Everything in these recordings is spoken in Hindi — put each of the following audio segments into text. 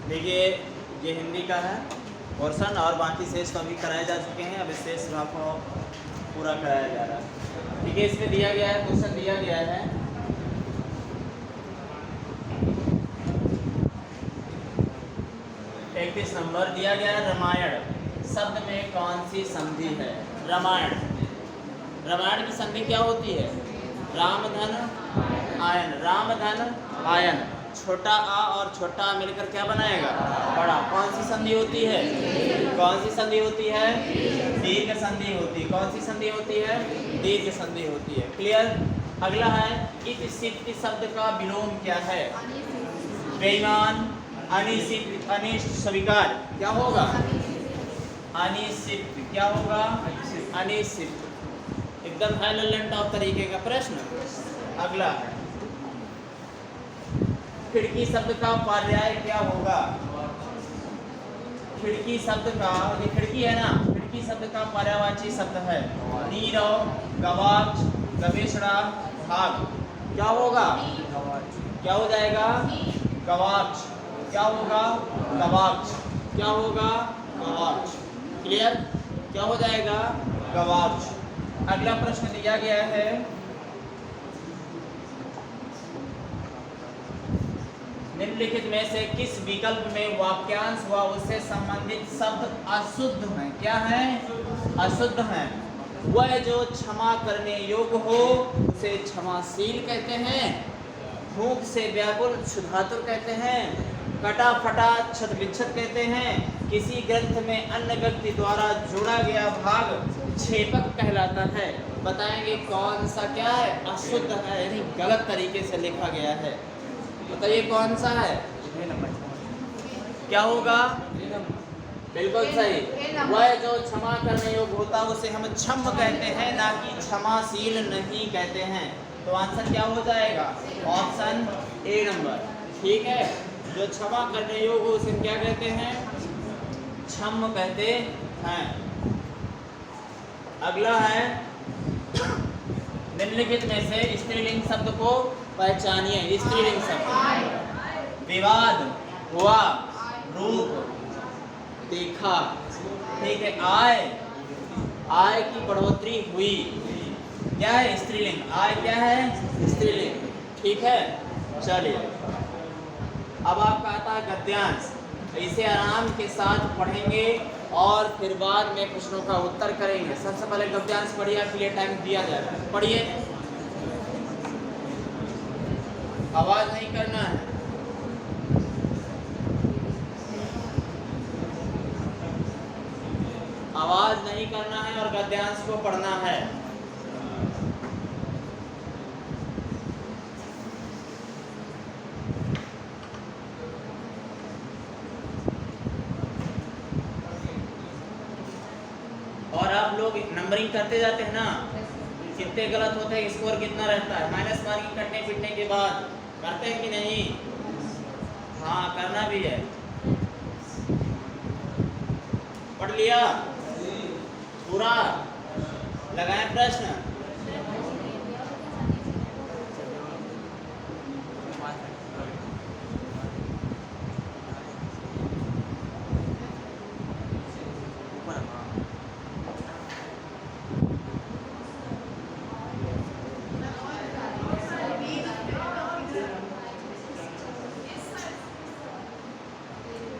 देखिए ये हिंदी का है पोर्शन और बाकी शेष तो अभी कराए जा चुके हैं। अब शेष भाग को पूरा कराया जा रहा है। ठीक है, इसमें दिया गया है, क्वेश्चन दिया गया है 31 नंबर दिया गया है। रामायण शब्द में कौन सी संधि है? रामायण, रामायण की संधि क्या होती है? राम धन आयन, राम धन आयन। छोटा आ और छोटा आ मिलकर क्या बनाएगा? बड़ा। कौन सी संधि होती है? कौन सी संधि होती है? दीर्घ संधि होती है। कौन सी संधि होती है? दीर्घ संधि होती है। क्लियर। अगला है इति शब्द का विलोम क्या है? बेईमान, अनिश्चित, अनिष्ट, स्वीकार। क्या होगा? अनिश्चित। क्या होगा? अनिश्चित। एकदम हाई लेवल टॉप तरीके का प्रश्न। अगला है खिड़की शब्द का पर्याय क्या होगा? खिड़की शब्द का, ये खिड़की है ना, खिड़की शब्द का पर्यायवाची शब्द है नीरव, गवाक्ष, गवेषणा, भाग। क्या होगा? क्या हो जाएगा? गवाक्ष। क्या होगा? गवाक्ष। क्या होगा? गवाक्ष। क्लियर। क्या हो जाएगा? गवाक्ष। अगला प्रश्न दिया गया है निम्नलिखित में से किस विकल्प में वाक्यांश व उससे संबंधित शब्द अशुद्ध हैं? क्या है? अशुद्ध हैं। वह जो क्षमा करने योग्य हो उसे क्षमाशील कहते हैं। भूख से व्याकुल क्षुधातुर कहते हैं। कटा फटा क्षत विक्षत कहते हैं। किसी ग्रंथ में अन्य व्यक्ति द्वारा जोड़ा गया भाग छेपक कहलाता है। बताएंगे कौन सा क्या है? अशुद्ध है, यानी गलत तरीके से लिखा गया है। बताइए कौन सा है? क्या होगा? बिल्कुल सही। वह जो क्षमा करने योग्य होता है उसे हम क्षम कहते हैं, ना कि क्षमाशील नहीं कहते हैं। तो आंसर क्या हो जाएगा? Option A number. ठीक है, जो क्षमा करने योग्य हो उसे क्या कहते हैं? क्षम कहते हैं। अगला है निम्नलिखित में से स्त्रीलिंग शब्द को पहचानिए। स्त्रीलिंग शब्द विवाद, हुआ, रूप, देखा। ठीक है, आय, आय की बढ़ोतरी हुई। क्या है? स्त्रीलिंग। आय क्या है? स्त्रीलिंग। ठीक है, चलिए अब आपका आता है गद्यांश। इसे आराम के साथ पढ़ेंगे और फिर बाद में प्रश्नों का उत्तर करेंगे। सबसे पहले गद्यांश पढ़िए, आपके लिए टाइम दिया जाएगा। पढ़िए, आवाज नहीं करना है। आवाज नहीं करना है और गद्यांश को पढ़ना है। और आप लोग नंबरिंग करते जाते हैं ना, कितने गलत होते हैं, स्कोर कितना रहता है, माइनस मार्किंग कटने पिटने के बाद करते हैं कि नहीं? हाँ, करना भी है। पढ़ लिया पूरा? लगाएं प्रश्न।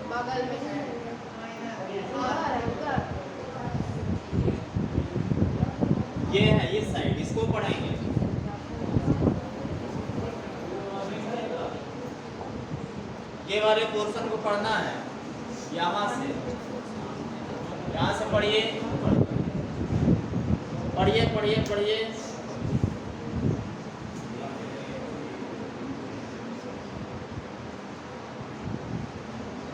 बगल में ये है, ये साइड, इसको पढ़ेंगे। ये वाले पोर्शन को पढ़ना है। यहाँ से पढ़िए, पढ़िए पढ़िए पढ़िए।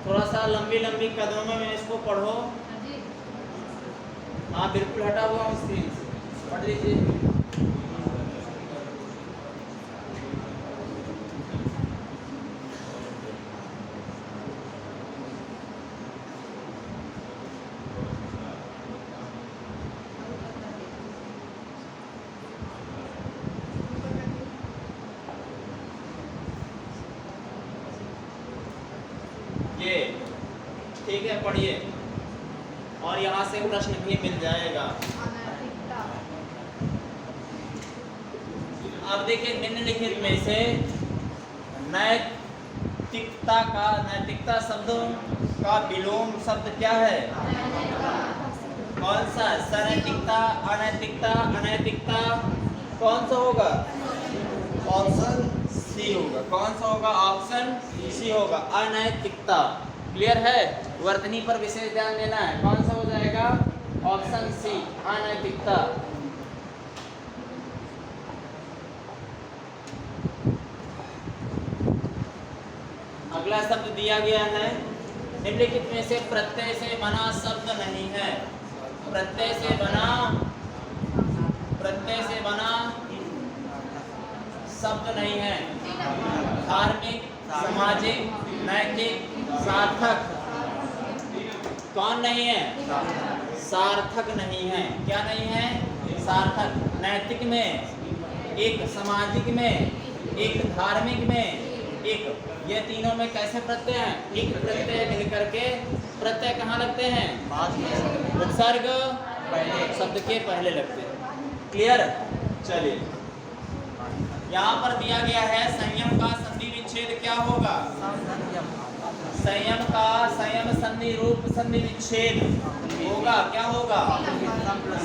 थोड़ा सा लंबी लंबी कदमों में इसको पढ़ो। हाँ बिल्कुल, हटा हुआ स्क्रीन से पढ़ लीजिए। ये ठीक है, पढ़िए और यहाँ से प्रश्न भी मिल जाएगा। अनैतिकता। अब देखिए निम्नलिखित में से नैतिकता शब्द का विलोम शब्द क्या है? कौन सा? सनैतिकता, अनैतिकता, अनैतिकता, कौन सा होगा? ऑप्शन सी होगा। कौन सा होगा? ऑप्शन सी होगा, अनैतिकता। क्लियर है? वर्तनी पर विशेष ध्यान देना है। कौन सा हो जाएगा? ऑप्शन सी, अनैतिकता। अगला शब्द दिया गया है, निम्नलिखित में से प्रत्यय से बना शब्द नहीं है। प्रत्यय से बना शब्द नहीं है। धार्मिक, सामाजिक, नैतिक, सार्थक। कौन नहीं है? सार्थक नहीं है। क्या नहीं है? सार्थक। नैतिक में एक, सामाजिक में एक, धार्मिक में एक, ये तीनों में कैसे प्रत्यय हैं? एक प्रत्यय मिलकर के प्रत्यय कहाँ लगते हैं? उपसर्ग शब्द के पहले लगते हैं। क्लियर? चलिए, यहाँ पर दिया गया है संयम का संधि विच्छेद क्या होगा? संयम का संयम संधि रूप संधि विच्छेद होगा। क्या होगा?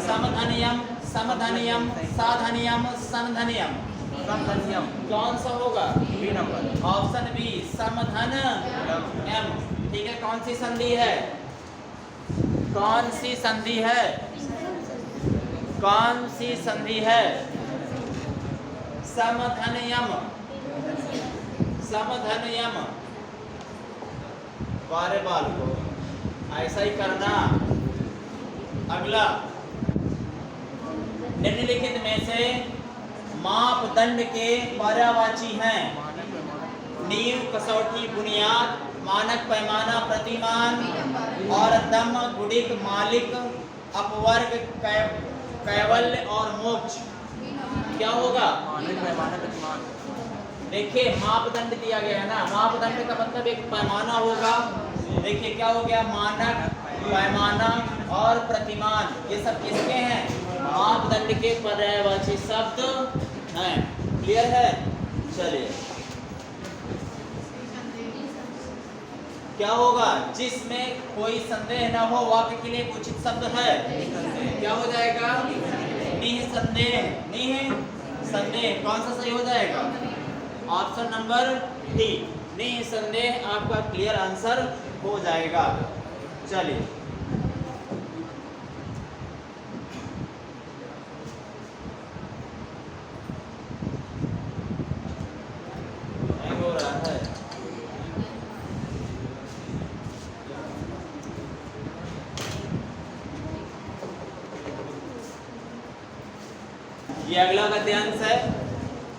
समधनियम, समधनियम, साधनियम, समधनियम। कौन सा होगा? बी नंबर, ऑप्शन बी, समधन एम। ठीक है, कौन सी संधि है? कौन सी संधि है? कौन सी संधि है? समधनयम, समधनयम। बारे बाल को ऐसा ही करना। अगला, निम्नलिखित में से मापदंड के पर्यायवाची हैं। नींव, कसौटी, बुनियाद, मानक, पैमाना, प्रतिमान और दम, गुणिक, मालिक, अपवर्ग, कैवल्य और मोक्ष। क्या होगा? देखिए मापदंड दिया गया है ना, मापदंड का मतलब एक पैमाना होगा। देखिए क्या हो गया? मानक, पैमाना और प्रतिमान, ये सब किसके हैं? मापदंड के पर्यायवाची शब्द हैं। क्लियर है? चलिए, क्या होगा? जिसमें कोई संदेह न हो वाक्य के लिए उचित शब्द है। क्या हो जाएगा? निःसंदेह, निःसंदेह। कौन सा सही हो जाएगा? ऑप्शन नंबर डी, निःसंदेह आपका क्लियर आंसर हो जाएगा। चलिए, हो रहा है। ये अगला गद्यांश है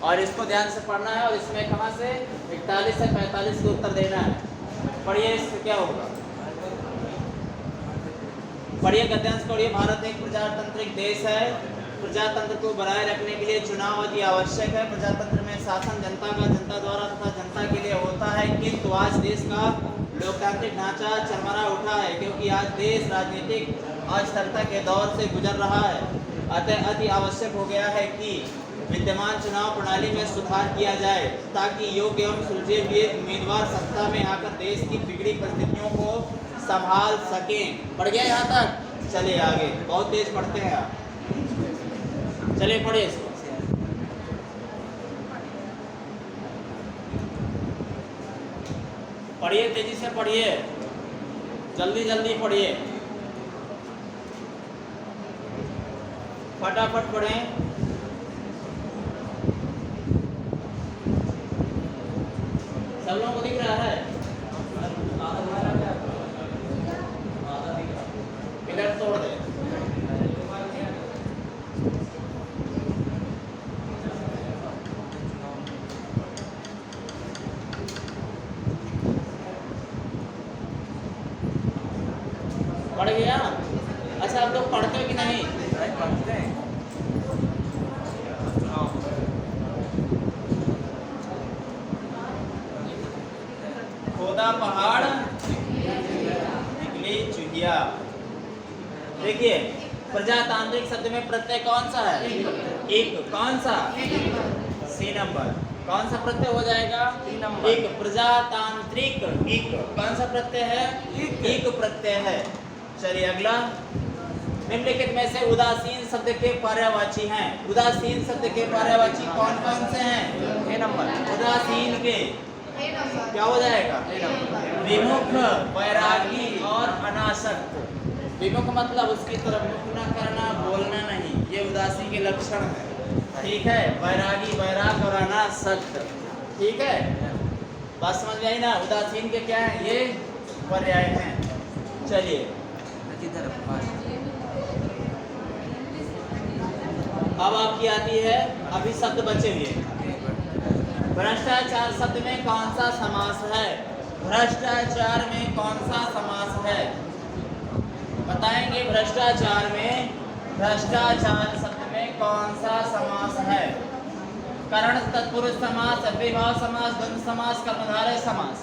और इसको ध्यान से पढ़ना है और इसमें कहाँ से 41 से 45 का उत्तर देना है। पढ़िए, इससे क्या होगा? पढ़िए गद्यांश पढ़िए। भारत एक प्रजातांत्रिक देश है। प्रजातंत्र को बनाए रखने के लिए चुनाव अति आवश्यक है। प्रजातंत्र में शासन जनता का, जनता द्वारा तथा जनता के लिए होता है, किंतु आज देश का लोकतांत्रिक ढांचा चरमरा उठा है, क्योंकि आज देश राजनीतिक अस्थिरता के दौर से गुजर रहा है। अतः अति आवश्यक हो गया है कि विद्यमान चुनाव प्रणाली में सुधार किया जाए, ताकि योग्य एवं सुलझे हुए उम्मीदवार सत्ता में आकर देश की बिगड़ी परिस्थितियों को संभाल सकें। पढ़ गया यहाँ तक? चलिए आगे, बहुत तेज पढ़ते हैं आप। चलिए पढ़िए इसको। पढ़िए, तेजी से पढ़िए, जल्दी जल्दी पढ़िए, फटाफट पढ़ें। सब लोगों को दिख रहा है? पिलर तोड़ दे। पढ़ गया? अच्छा, आप लोग पढ़ते हो कि नहीं? पढ़ते हैं। खोदा पहाड़ किया। देखिए प्रजातांत्रिक शब्द में प्रत्यय कौन सा है? एक। कौन सा? C number. कौन सा प्रत्यय हो जाएगा? एक। प्रजातांत्रिक एक कौन सा प्रत्यय है? एक प्रत्यय है। चलिए अगला, निम्नलिखित में से उदासीन शब्द के पर्यायवाची हैं। उदासीन शब्द के पर्यायवाची कौन कौन से हैं? ए नंबर। उदासीन के क्या हो जाएगा? विमुख, वैरागी और अनासक्त। विमुख मतलब उसकी तरफ मुख न करना, बोलना नहीं, ये उदासी के लक्षण है। ठीक है, वैरागी, वैराग और अनासक्त। ठीक है, बात समझ में आई ना? उदासीन के क्या है? ये पर्याय हैं। चलिए अब आपकी आती है, अभी शब्द बचे हुए। भ्रष्टाचार शब्द में कौन सा समास है? भ्रष्टाचार में कौन सा समास है? बताएंगे। भ्रष्टाचार में, भ्रष्टाचार शब्द में कौन सा समास है? करण तत्पुरुष समास, अव्ययभाव समास, द्वंद्व समास, कर्मधारय समास।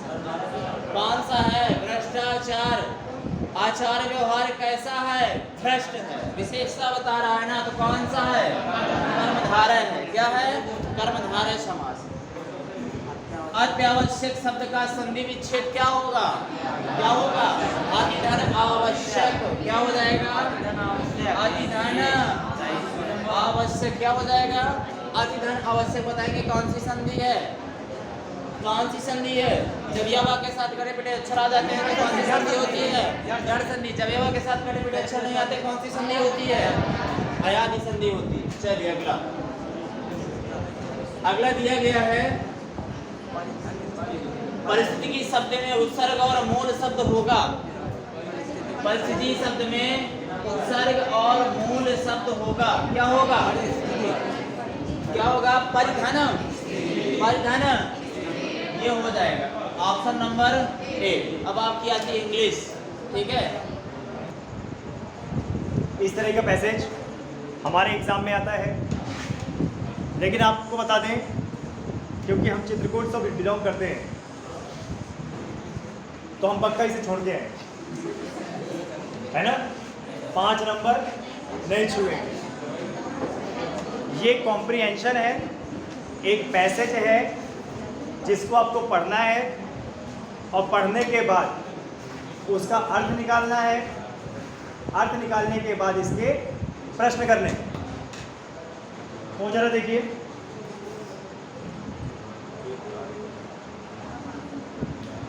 कौन सा है? भ्रष्टाचार। आचार व्यवहार कैसा है? भ्रष्ट है। विशेषता बता रहा है ना, तो कौन सा है? कर्मधारय है। क्या है? कर्मधारय समास। अत्यावश्यक शब्द का संधि विच्छेद क्या होगा? क्या होगा? अधिधन आवश्यक। क्या हो जाएगा? अधिधन आवश्यक। क्या हो जाएगा? अधिधन आवश्यक। बताएंगे कौन सी संधि है? कौन सी संधि है? जब यवा के साथ खड़े पिटे अक्षर आ जाते हैं तो कौन सी संधि होती है? जड़ संधि। जब यवा के साथ खड़े पिटे अक्षर नहीं आते कौन सी संधि होती है? अयादि संधि होती है। चलिए अगला, अगला दिया गया है, परिस्थिति शब्द में उत्सर्ग और मूल शब्द होगा। परिस्थिति शब्द में उत्सर्ग और मूल शब्द होगा। क्या होगा? क्या होगा? परिधन। परिधन ये हो जाएगा ऑप्शन नंबर ए। अब आपकी आती है इंग्लिश। ठीक है, इस तरह का पैसेज हमारे एग्जाम में आता है, लेकिन आपको बता दें क्योंकि हम चित्रकूट से बिलोंग करते हैं तो हम पक्का इसे छोड़ के हैं, है ना? 5 नंबर नहीं छुएंगे। ये कॉम्प्रिहेंशन है, एक पैसेज है जिसको आपको पढ़ना है और पढ़ने के बाद उसका अर्थ निकालना है। अर्थ निकालने के बाद इसके प्रश्न करने। तो जरा देखिए,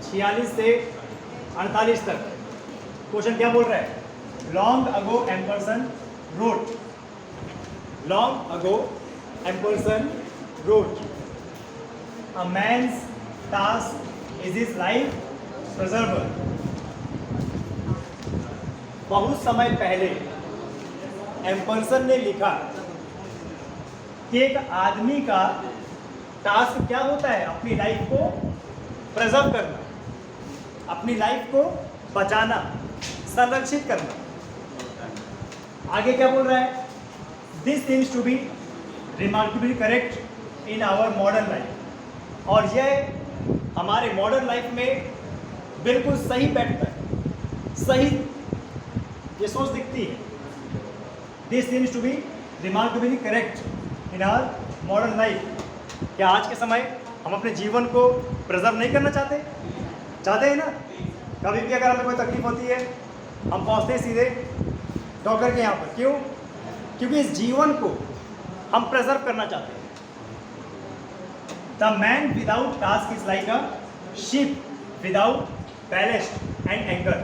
छियालीस से 48 तक क्वेश्चन क्या बोल रहा है? Long ago Emerson wrote, long ago Emerson wrote, a man's task is his life preserver। बहुत समय पहले एम्परसन ने लिखा कि एक आदमी का टास्क क्या होता है? अपनी लाइफ को प्रिजर्व करना, अपनी लाइफ को बचाना, संरक्षित करना। आगे क्या बोल रहा है? This seems to be remarkably correct in our modern life. और यह हमारे मॉडर्न लाइफ में बिल्कुल सही बैठता है, सही ये सोच दिखती है। This seems to be remarkably correct in our modern life. क्या आज के समय हम अपने जीवन को प्रिजर्व नहीं करना चाहते? चाहते हैं ना? कभी भी अगर हमें कोई तकलीफ होती है हम पहुंचते हैं सीधे डॉक्टर के यहाँ पर। क्यों? क्योंकि इस जीवन को हम प्रिजर्व करना चाहते हैं। The man without task is like a ship without ballast and anchor।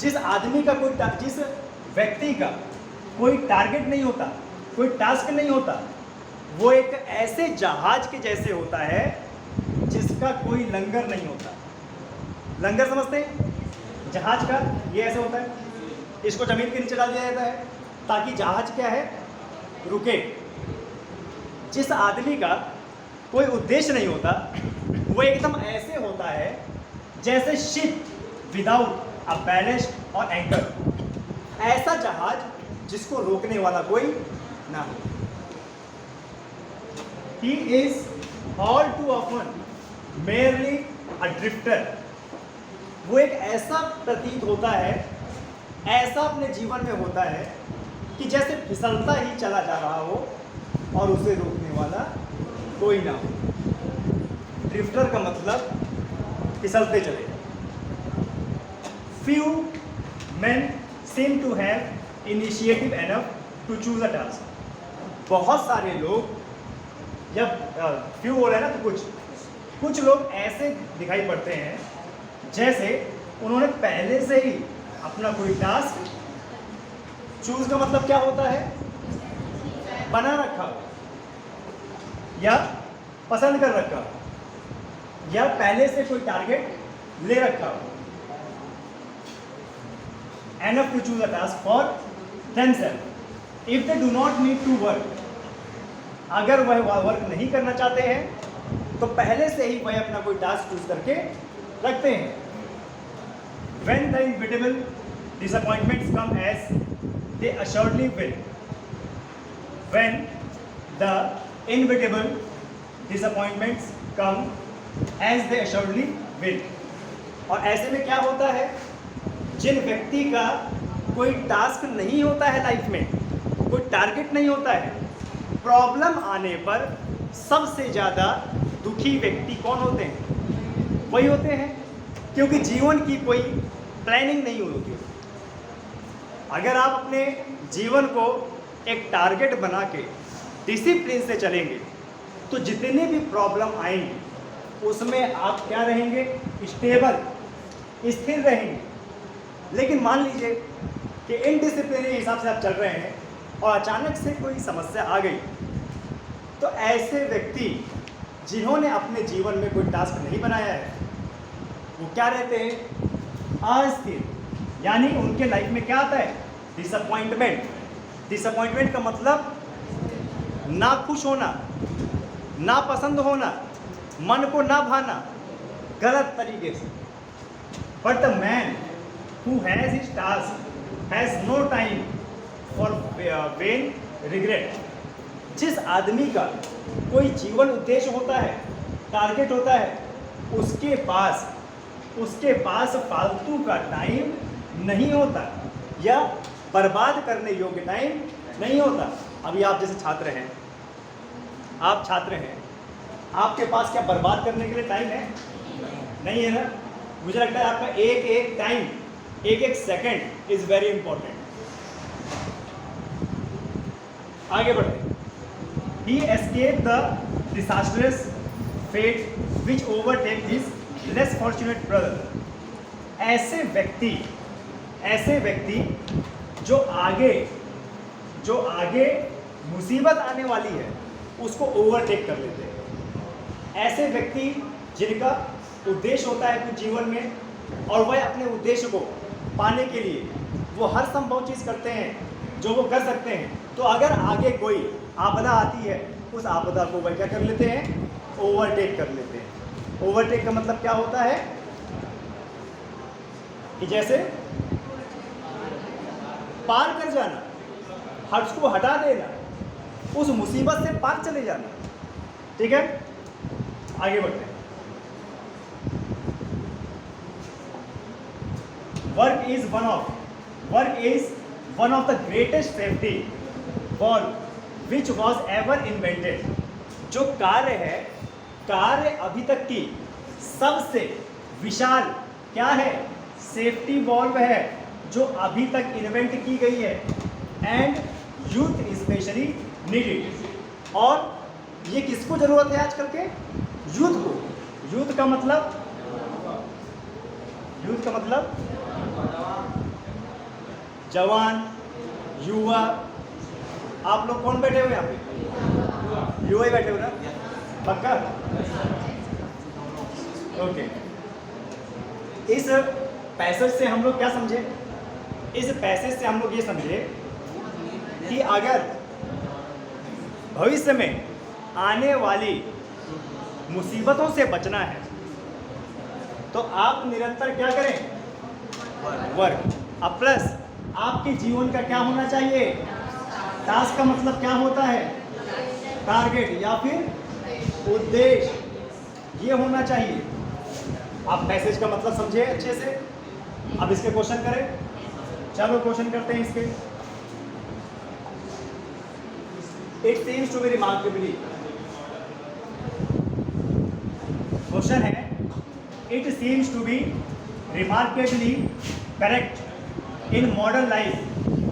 जिस आदमी का कोई, जिस व्यक्ति का कोई टारगेट नहीं होता, कोई टास्क नहीं होता, वो एक ऐसे जहाज के जैसे होता है जिसका कोई लंगर नहीं होता। लंगर समझते हैं? जहाज का ये ऐसे होता है, इसको जमीन के नीचे डाल दिया जाता है ताकि जहाज क्या है? रुके। जिस आदमी का कोई उद्देश्य नहीं होता वो एकदम ऐसे होता है जैसे शिप विदाउट अ बैलेस्ट और एंकर। ऐसा जहाज जिसको रोकने वाला कोई ना हो। He is all too often merely a drifter। वो एक ऐसा प्रतीत होता है, ऐसा अपने जीवन में होता है कि जैसे फिसलता ही चला जा रहा हो और उसे रोकने वाला कोई ना हो। ड्रिफ्टर का मतलब फिसलते चले। Few men seem to have initiative enough to choose a task. बहुत सारे लोग, जब फ्यू हो रहा है ना तो कुछ लोग ऐसे दिखाई पड़ते हैं जैसे उन्होंने पहले से ही अपना कोई टास्क, चूज का मतलब क्या होता है, बना रखा हो या पसंद कर रखा हो या पहले से कोई टारगेट ले रखा हो। Enough to choose a task for themselves. If they do not need to work, अगर वह वर्क नहीं करना चाहते हैं तो पहले से ही वह अपना कोई टास्क चूज करके रखते हैं। When the inevitable disappointments come as they assuredly will. When the inevitable disappointments come as they assuredly will. और ऐसे में क्या होता है, जिन व्यक्ति का कोई टास्क नहीं होता है लाइफ में, कोई टारगेट नहीं होता है, प्रॉब्लम आने पर सबसे ज़्यादा दुखी व्यक्ति कौन होते हैं? वही होते हैं, क्योंकि जीवन की कोई प्लानिंग नहीं होती। अगर आप अपने जीवन को एक टारगेट बना के डिसिप्लिन से चलेंगे तो जितने भी प्रॉब्लम आएंगे उसमें आप क्या रहेंगे, स्टेबल, स्थिर रहेंगे। लेकिन मान लीजिए कि इनडिसिप्लिन के हिसाब से आप चल रहे हैं और अचानक से कोई समस्या आ गई, तो ऐसे व्यक्ति जिन्होंने अपने जीवन में कोई टास्क नहीं बनाया है वो क्या रहते हैं, अस्थिर। यानी उनके लाइफ में क्या आता है, डिसअपॉइंटमेंट। डिसअपॉइंटमेंट का मतलब ना खुश होना, ना पसंद होना, मन को ना भाना, गलत तरीके से। But the man who has his task has no time for vain regret. जिस आदमी का कोई जीवन उद्देश्य होता है, टारगेट होता है, उसके पास फालतू का टाइम नहीं होता या बर्बाद करने योग्य टाइम नहीं होता। अभी आप जैसे छात्र हैं, आप छात्र हैं, आपके पास क्या बर्बाद करने के लिए टाइम है? नहीं है ना। मुझे लगता है आपका एक एक टाइम, एक एक सेकंड इज वेरी इंपॉर्टेंट। आगे बढ़ते। He escaped the disastrous fate which overtake his less fortunate brother. ऐसे व्यक्ति जो आगे मुसीबत आने वाली है उसको ओवरटेक कर लेते हैं। ऐसे व्यक्ति जिनका उद्देश्य होता है कुछ जीवन में और वह अपने उद्देश्य को पाने के लिए वो हर संभव चीज़ करते हैं जो वो कर सकते हैं। तो अगर आगे कोई आपदा आती है, उस आपदा को वह क्या कर लेते हैं, ओवरटेक कर लेते हैं। ओवरटेक का मतलब क्या होता है कि जैसे पार कर जाना, हर्ष को हटा देना, उस मुसीबत से पार चले जाना। ठीक है, आगे बढ़ते हैं। Work is one of the greatest safety valve which was ever invented. जो कार्य अभी तक की सबसे विशाल क्या है, सेफ्टी वॉल्व है जो अभी तक इन्वेंट की गई है। And youth specially needed. और ये किसको जरूरत है आजकल के? यूथ को। यूथ का मतलब जवान, युवा। आप लोग कौन बैठे हुए यहाँ पे? युवा ही बैठे हो ना, पक्का? ओके। इस पैसेज से हम लोग क्या समझे? इस पैसेज से हम लोग ये समझे कि अगर भविष्य में आने वाली मुसीबतों से बचना है तो आप निरंतर क्या करें? वर्क। अब प्लस आपके जीवन का क्या होना चाहिए? टास्क का मतलब क्या होता है? टारगेट या फिर उद्देश्य, ये होना चाहिए। आप पैसेज का मतलब समझे अच्छे से। अब इसके क्वेश्चन करें, चलो क्वेश्चन करते हैं इसके। It seems to be remarkably, question है it seems to be remarkably correct in modern life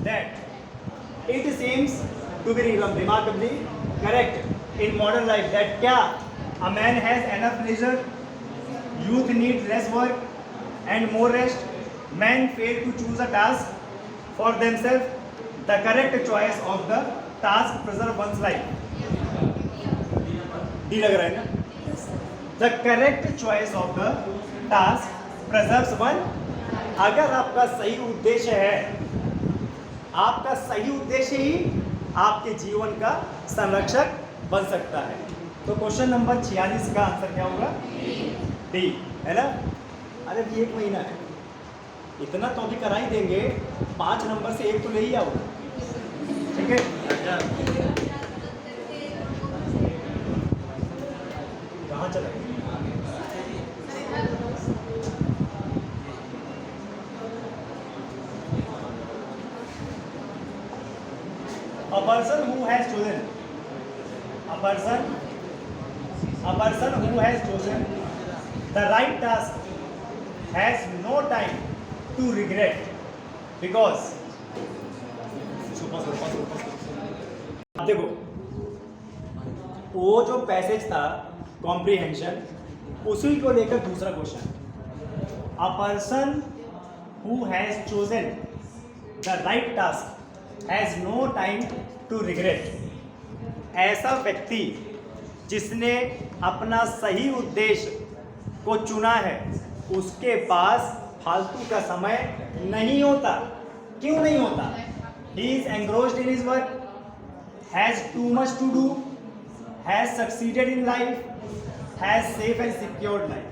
that it seems to be remarkably correct in modern life that क्या a man has enough leisure, youth need less work and more rest, men fail to choose a task for themselves, the correct choice of the task preserve one's life. D लग रहा है ना? The correct choice of the task preserves one. अगर आपका सही उद्देश्य है, आपका सही उद्देश्य ही आपके जीवन का संरक्षक बन सकता है। तो क्वेश्चन नंबर 46 का आंसर क्या होगा? डी, है ना? अरे भी 1 महीना है, इतना तो अभी करा ही देंगे, 5 नंबर से 1 तो ले ही आओ, ठीक है? कहाँ चला? A person who has chosen the right task has no time to regret because अब देखो, वो जो पैसेज था कॉम्प्रीहेंशन, उसी को लेकर दूसरा question, a person who has chosen the right task has no time to regret. ऐसा व्यक्ति जिसने अपना सही उद्देश्य को चुना है, उसके पास फालतू का समय नहीं होता। क्यों नहीं होता? He is engrossed in his work, has too much to do, has succeeded in life, has safe and secured life.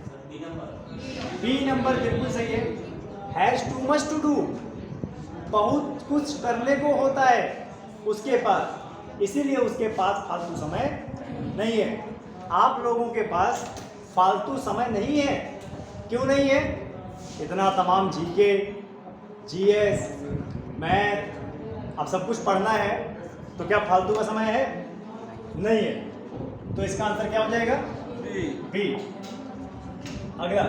B number बिल्कुल सही है। Has too much to do, बहुत कुछ करने को होता है उसके पास, इसीलिए उसके पास फालतू समय नहीं है। आप लोगों के पास फालतू समय नहीं है। क्यों नहीं है? इतना तमाम जीके, जीएस, मैथ, अब सब कुछ पढ़ना है, तो क्या फालतू का समय है? नहीं है। तो इसका आंसर क्या हो जाएगा? बी। अगला,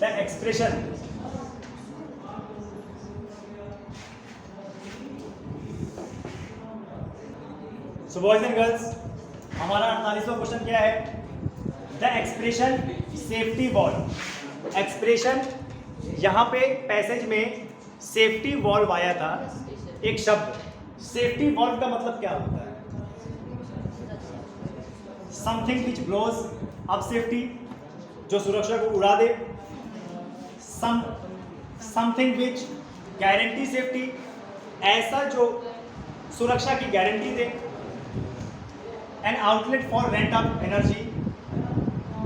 the expression so boys and girls, हमारा 48वां क्वेश्चन क्या है? The expression safety valve. Expression, यहाँ पे पैसेज में सेफ्टी वॉल्व आया था, एक शब्द। सेफ्टी वॉल्व का मतलब क्या होता है? Something which blows up safety, जो सुरक्षा को उड़ा दे। समथिंग विच गारंटी सेफ्टी, ऐसा जो सुरक्षा की गारंटी दे। An outlet for rent of energy,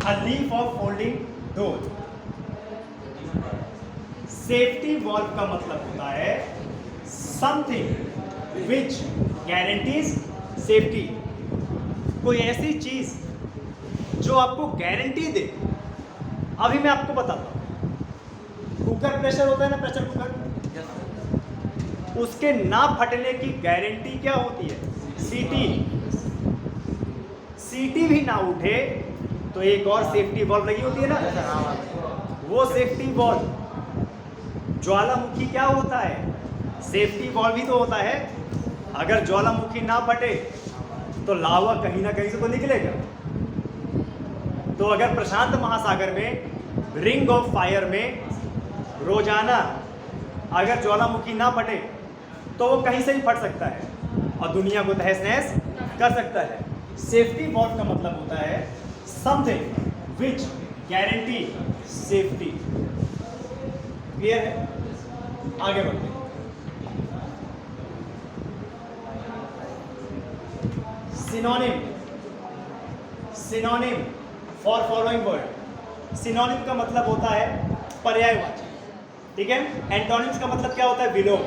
a leaf of folding door। Safety valve का मतलब होता है समथिंग विच गारंटीज सेफ्टी, कोई ऐसी चीज जो आपको गारंटी दे। अभी मैं आपको बताता हूं, कुकर प्रेशर होता है ना, प्रेशर कुकर, उसके ना फटने की गारंटी क्या होती है? सीटी। सीटी भी ना उठे तो एक और सेफ्टी वॉल्व लगी होती है ना, वो सेफ्टी वॉल्व। ज्वालामुखी क्या होता है? सेफ्टी वॉल्व ही तो होता है। अगर ज्वालामुखी ना फटे तो लावा कहीं ना कहीं से तो निकलेगा। तो अगर प्रशांत महासागर में रिंग ऑफ फायर में रोजाना अगर ज्वालामुखी ना फटे तो वो कहीं से भी फट सकता है और दुनिया को तहस नहस कर सकता है। सेफ्टी वॉल्व का मतलब होता है something which guarantee safety. Clear है? आगे बढ़ते हैं। Synonym, synonym for following word. Synonym का मतलब होता है पर्यायवाची, ठीक है? एंटोनिम्स का मतलब क्या होता है? विलोम।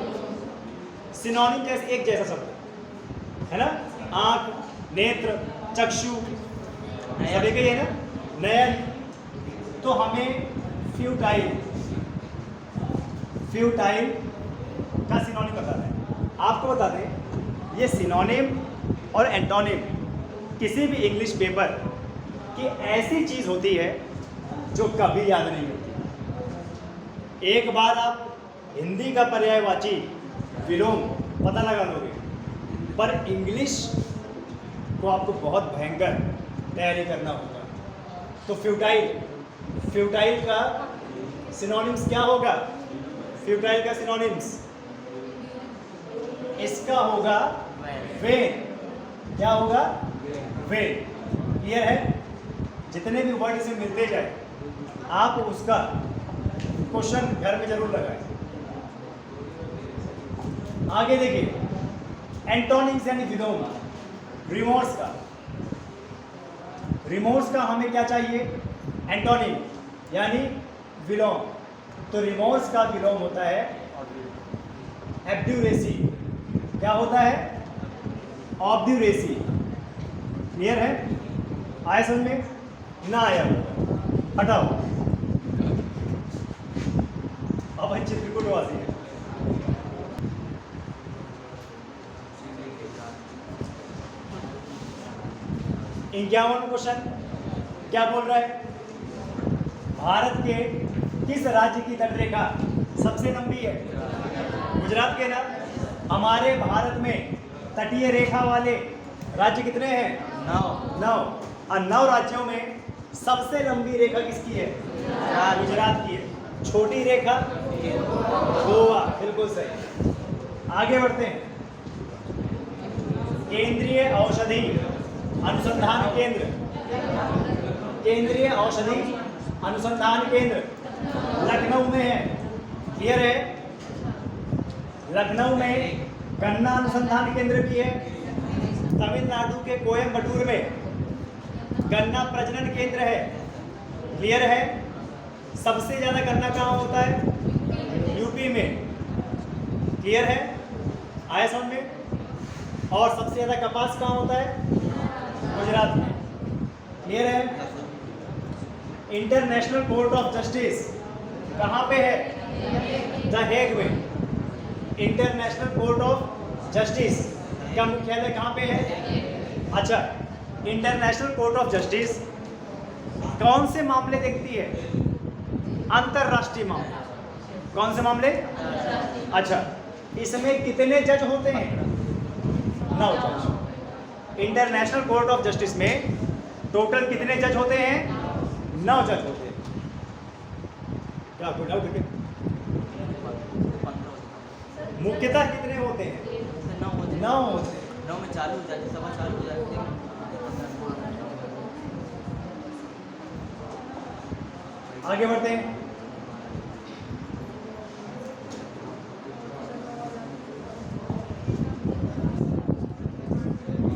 सिनोनिम जैसे एक जैसा शब्द है ना, आंख, नेत्र, चक्षु, सब एक ही है ना, नयन, तो हमें फ्यूटाइल का सिनोनिम बताना है। आपको बता दें, ये सिनोनिम और एंटोनिम किसी भी इंग्लिश पेपर की ऐसी चीज़ होती है जो कभी याद नहीं होती। एक बार आप हिंदी का पर्यायवाची विलोम पता लगा लोगे, पर इंग्लिश को आपको बहुत भयंकर तैयारी करना होगा। तो फ्यूटाइल का सिनोनिम्स क्या होगा? फ्यूटाइल का सिनोनिम्स इसका होगा वेन। क्या होगा? वेन। क्लियर है? जितने भी वर्ड इसे मिलते जाए आप उसका क्वेश्चन घर में जरूर लगाएं। आगे देखिए, एंटोनिम्स यानी विलोम। रिमोर्स का हमें क्या चाहिए? एंटोनिम यानी विलोम। तो रिमोर्स का विलोम होता है एब्ड्यूरेसी। क्या होता है? ऑब्ड्यूरेसी। क्लियर है? आया समझ में? ना आया हटाओ। अब अच्छी त्रिकुटवासी है। इक्यावन क्वेश्चन क्या बोल रहा है? भारत के किस राज्य की तटरेखा सबसे लंबी है? गुजरात के ना। हमारे भारत में तटीय रेखा वाले राज्य कितने हैं? 9। और 9 राज्यों में सबसे लंबी रेखा किसकी है? गुजरात की है। छोटी रेखा गोवा। बिल्कुल सही। आगे बढ़ते हैं। केंद्रीय औषधि अनुसंधान केंद्र लखनऊ में है। क्लियर है? लखनऊ में गन्ना अनुसंधान केंद्र भी है। तमिलनाडु के कोयम्बटूर में गन्ना प्रजनन केंद्र है। क्लियर है? सबसे ज्यादा गन्ना कहाँ होता है? यूपी में। क्लियर है? आया समझ में? और सबसे ज्यादा कपास कहाँ होता है? गुजरात में। क्लियर है? इंटरनेशनल कोर्ट ऑफ जस्टिस कहाँ पे है? द हेग में। इंटरनेशनल कोर्ट ऑफ जस्टिस का मुख्यालय कहाँ पे है? अच्छा, इंटरनेशनल कोर्ट ऑफ जस्टिस कौन से मामले देखती है? अंतरराष्ट्रीय मामले। कौन से मामले? अच्छा, इसमें कितने जज होते हैं? 9 जज। इंटरनेशनल कोर्ट ऑफ जस्टिस में टोटल कितने जज होते हैं? 9 जज होते हैं। क्या कोई डाउट है? मुख्यतः कितने होते हैं? 9 होते हैं। 9 में चालू हो जाती, सभा चालू हो जाती है। आगे बढ़ते हैं।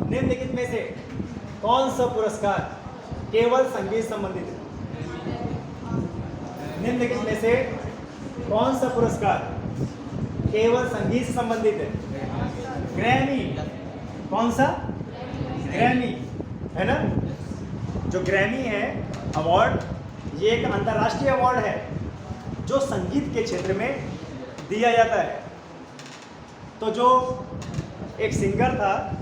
निम्नलिखित में से कौन सा पुरस्कार केवल संगीत संबंधित है? निम्नलिखित में से कौन सा पुरस्कार केवल संगीत से संबंधित है? ग्रैमी। कौन सा? ग्रैमी है ना। जो ग्रैमी है अवार्ड, ये एक अंतर्राष्ट्रीय अवार्ड है जो संगीत के क्षेत्र में दिया जाता है। तो जो एक सिंगर था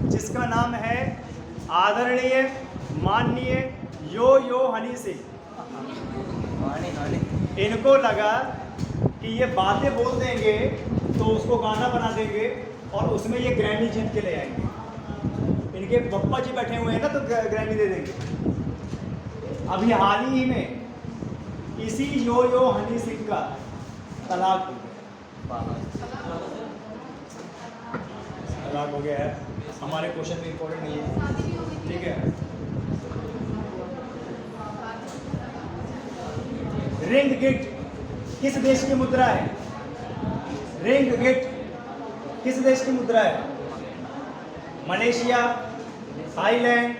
जिसका नाम है आदरणीय माननीय यो हनी सिंह, इनको लगा कि ये बातें बोल देंगे तो उसको गाना बना देंगे और उसमें ये ग्रैमी जीत के ले आएंगे। इनके पप्पा जी बैठे हुए हैं ना, तो ग्रैमी दे देंगे। अभी हाल ही में इसी यो हनी सिंह का तलाक हो गया है। हमारे क्वेश्चन में इंपॉर्टेंट नहीं है, ठीक है। रिंग गिट किस देश की मुद्रा है? रिंग गिट किस देश की मुद्रा है? मलेशिया, थाईलैंड,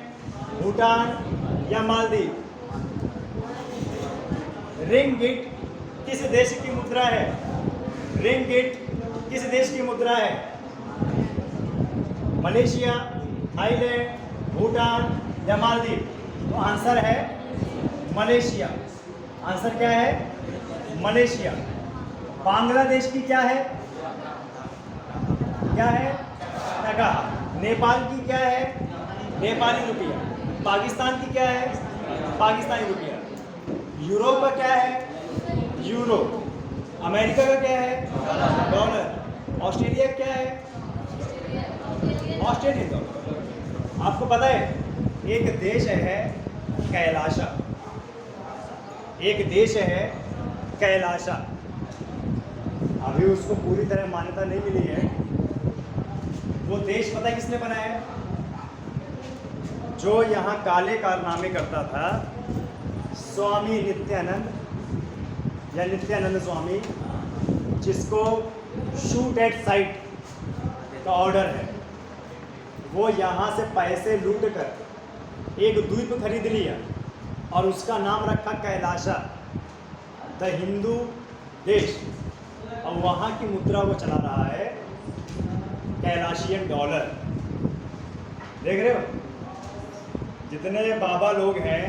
भूटान या मालदीव? रिंग गिट किस देश की मुद्रा है? रिंग गिट किस देश की मुद्रा है? मलेशिया, थाईलैंड, भूटान या मालदीव? तो आंसर है मलेशिया। आंसर क्या है? मलेशिया। बांग्लादेश की क्या है? क्या है? टका। नेपाल की क्या है? नेपाली रुपया। पाकिस्तान की क्या है? पाकिस्तानी रुपया। यूरोप का क्या है? यूरो। अमेरिका का क्या है? डॉलर। ऑस्ट्रेलिया का क्या है? Australian dollar. आपको पता है एक देश है कैलाशा, एक देश है कैलाशा, अभी उसको पूरी तरह मान्यता नहीं मिली है। वो देश पता है किसने बनाया है? जो यहाँ काले कारनामे करता था, स्वामी नित्यानंद या नित्यानंद स्वामी, जिसको शूट एट साइट का ऑर्डर है, वो यहाँ से पैसे लूट कर एक द्वीप खरीद लिया और उसका नाम रखा कैलाशा, द हिंदू देश। और वहाँ की मुद्रा वो चला रहा है कैलाशियन डॉलर। देख रहे हो जितने बाबा लोग हैं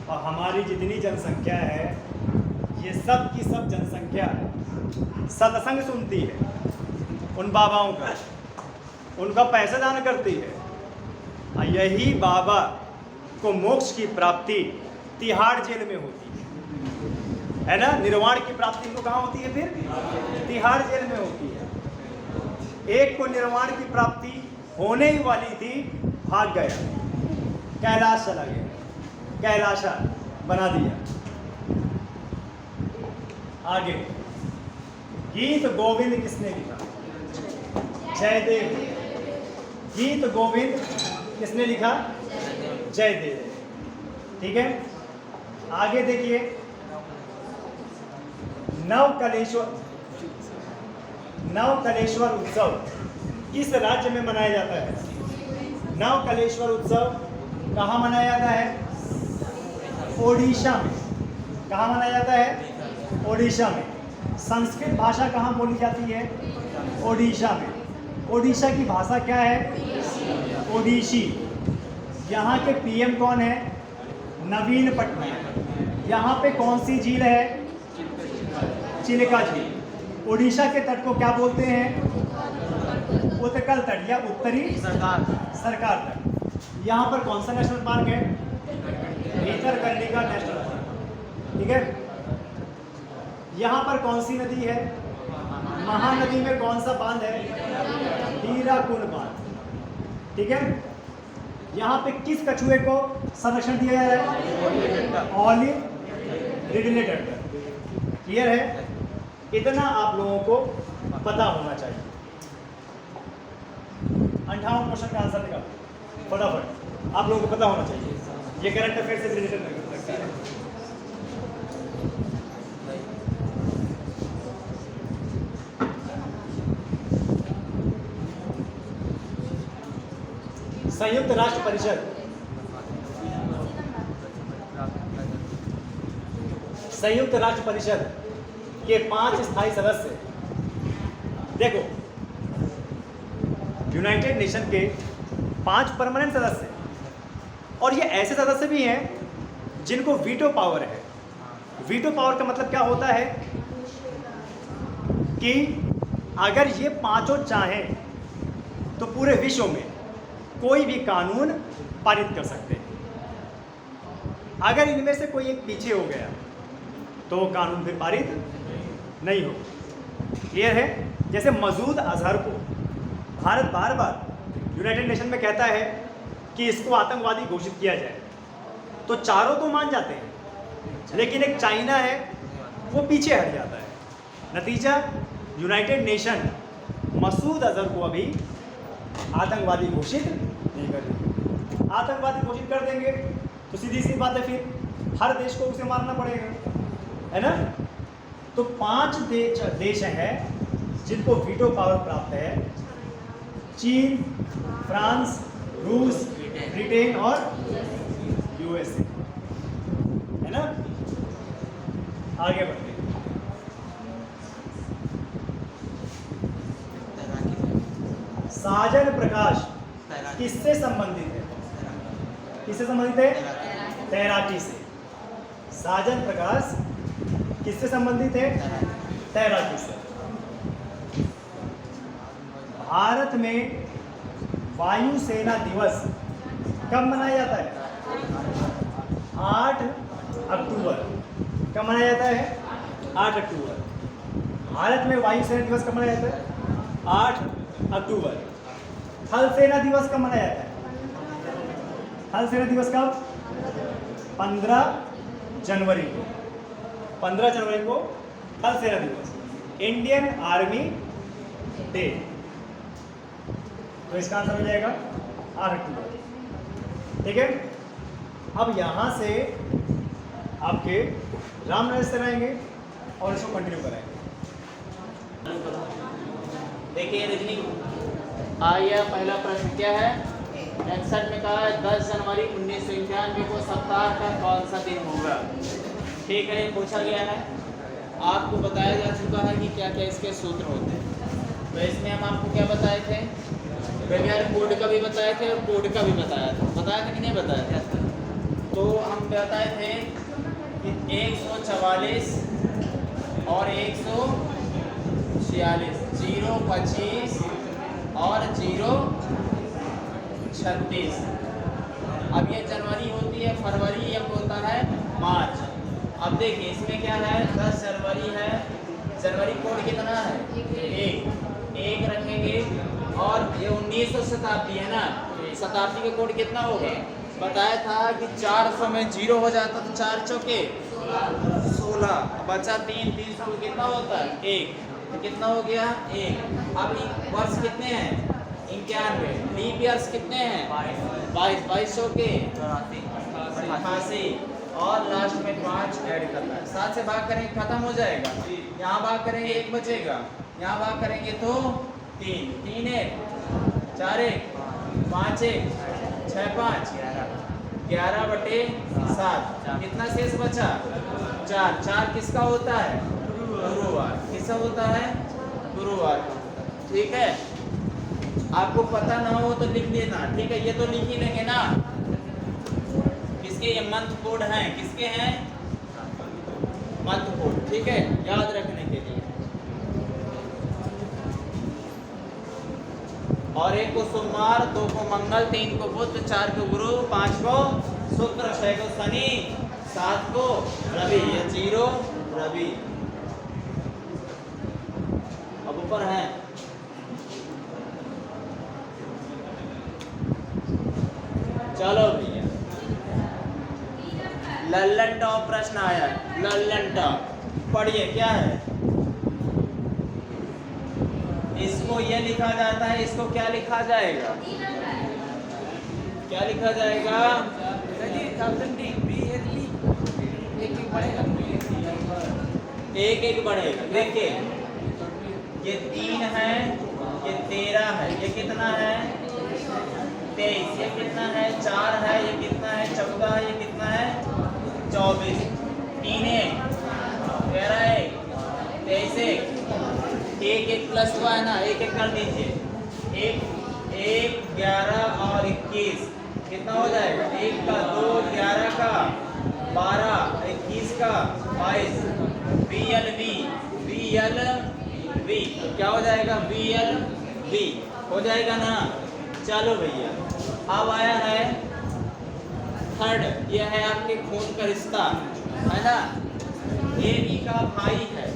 और हमारी जितनी जनसंख्या है, ये सब की सब जनसंख्या सत्संग सुनती है उन बाबाओं का, उनका पैसा दान करती है। और यही बाबा को मोक्ष की प्राप्ति तिहाड़ जेल में होती है ना? निर्वाण की प्राप्ति को कहाँ होती है? फिर तिहाड़ जेल में होती है। एक को निर्वाण की प्राप्ति होने ही वाली थी, भाग गया, कैलाश चला गया, कैलाशा बना दिया। आगे, गीत गोविंद किसने लिखा? जयदेव। गीत गोविंद किसने लिखा? जयदेव। ठीक है, आगे देखिए, नवकलेश्वर उत्सव किस राज्य में मनाया जाता है? नवकलेश्वर उत्सव कहाँ मनाया जाता है? ओडिशा में। कहाँ मनाया जाता है? ओडिशा में। संस्कृत भाषा कहाँ बोली जाती है? ओडिशा में। ओडिशा की भाषा क्या है? ओडिशी। यहाँ के पीएम कौन है? नवीन पटनायक। यहाँ पे कौन सी झील है? चिलिका झील। ओडिशा के तट को क्या बोलते हैं? उत्कल तट या उत्तरी सरकार तट। यहाँ पर कौन सा नेशनल पार्क है? Bhitarkanika national park. ठीक है, यहाँ पर कौन सी नदी है? महानदी में कौन सा बांध है? हीराकुंड बांध। ठीक है, यहाँ पे किस कछुए को संरक्षण दिया जा रहा है? Olive Ridley turtle. क्लियर है? इतना आप लोगों को पता होना चाहिए। 58 क्वेश्चन का आंसर निकालो फटाफट, आप लोगों को पता होना चाहिए। ये करंट अफेयर से रिलेटेड लगता है। संयुक्त राष्ट्र परिषद संयुक्त राष्ट्र परिषद के 5 स्थायी सदस्य, देखो यूनाइटेड नेशन के 5 परमानेंट सदस्य, और ये ऐसे सदस्य भी हैं जिनको वीटो पावर है। वीटो पावर का मतलब क्या होता है कि अगर ये पांचों चाहें तो पूरे विश्व में कोई भी कानून पारित कर सकते हैं। अगर इनमें से कोई एक पीछे हो गया तो वो कानून फिर पारित नहीं हो। क्लियर है? जैसे मसूद अजहर को भारत बार बार यूनाइटेड नेशन में कहता है कि इसको आतंकवादी घोषित किया जाए, तो चारों तो मान जाते हैं, लेकिन एक चाइना है वो पीछे हट जाता है। नतीजा, यूनाइटेड नेशन मसूद अजहर को अभी आतंकवादी घोषित नहीं कर देंगे। आतंकवादी घोषित कर देंगे तो सीधी सी बात है, फिर हर देश को उसे मारना पड़ेगा, है ना? तो 5 देश हैं जिनको वीटो पावर प्राप्त है: चीन, फ्रांस, रूस, ब्रिटेन और यूएसए, है ना? आगे बढ़ते हैं। साजन प्रकाश किससे संबंधित है? किससे संबंधित है? तैराकी से। साजन प्रकाश किससे संबंधित है? तैराकी से। भारत में वायुसेना दिवस कब मनाया जाता है? 8 अक्टूबर। कब मनाया जाता है? 8 अक्टूबर। भारत में वायुसेना दिवस कब मनाया जाता है? 8 अक्टूबर। थल सेना दिवस कब मनाया जाता है? थल सेना दिवस कब? 15 जनवरी को। 15 जनवरी को थल सेना दिवस, इंडियन आर्मी डे। तो इसका आंसर हो जाएगा 8 अक्टूबर। ठीक है, अब यहाँ से आपके राम नरेश आएंगे और इसको कंटिन्यू कराएंगे। देखिए रीजनिंग आया, पहला प्रश्न क्या है? 61 में कहा है 10 जनवरी 1991 को सप्ताह का कौन सा दिन होगा? ठीक है, पूछा गया है, आपको बताया जा चुका है कि क्या क्या इसके सूत्र होते हैं। तो इसमें हम आपको क्या बताए थे? वेबिनार कोड का भी बताए थे और कोड का भी बताया था कि नहीं बताया था? तो हम बताए थे कि 144 और 146, 025 और 036। अब ये जनवरी होती है, फरवरी ये होता है मार्च। अब देखिए इसमें क्या है, 10 जनवरी है, जनवरी कोड कितना है? 1 रखेंगे। और ये 1900 शताब्दी है ना, शताब्दी का कोड कितना होगा? बताया था कि 400 में 0 हो जाता तो 4 चौके 16, बचा 3, 300 में कितना होता है? 1, तो कितना हो गया? 1। अब वर्ष कितने हैं? 91। लीप ईयर्स कितने हैं? 22, 2200 के 88, और लास्ट में 5 ऐड करना है। 7 से भाग करेंगे खत्म हो जाएगा, यहाँ भाग करेंगे 1 बचेगा, यहाँ भाग करेंगे तो 3, 3 1 4 1 5 1 6 5 11/7। कितना शेष बचा? 4। 4 किसका होता है? गुरुवार। किसका होता है? गुरुवार। ठीक है, आपको पता ना हो तो लिख देना। ठीक है, ये तो लिख ही लेंगे ना। किसके ये मंथ कोड हैं? किसके हैं मंथ कोड? ठीक है, याद रखने के लिए। और 1 को सोमवार, 2 को मंगल, 3 को बुध, 4 को गुरु, 5 को शुक्र, 6 को शनि, 7 को रवि। ये 0 रवि। अब ऊपर है चलो भैया, लल्लन टॉप प्रश्न आया है। लल्लन टॉप पढ़िए, क्या है? इसको ये लिखा जाता है, इसको क्या लिखा जाएगा? क्या लिखा जाएगा? एक एक बढ़ेगा। देखिए ये 3 है, ये 13 है, ये कितना है? 23। ये कितना है? 4 है, ये कितना है? 14 है, ये कितना है? 24। 3 1 13 1 23 1 1 प्लस हुआ है ना, 1 1 कर दीजिए। 1 11 और 21 कितना हो जाएगा? 1 का 2, 11 का 12, 21 का 22। BLV क्या हो जाएगा? BLV हो जाएगा ना। चलो भैया, अब आया है थर्ड, ये है आपके खून का रिश्ता, है ना। AB का भाई है,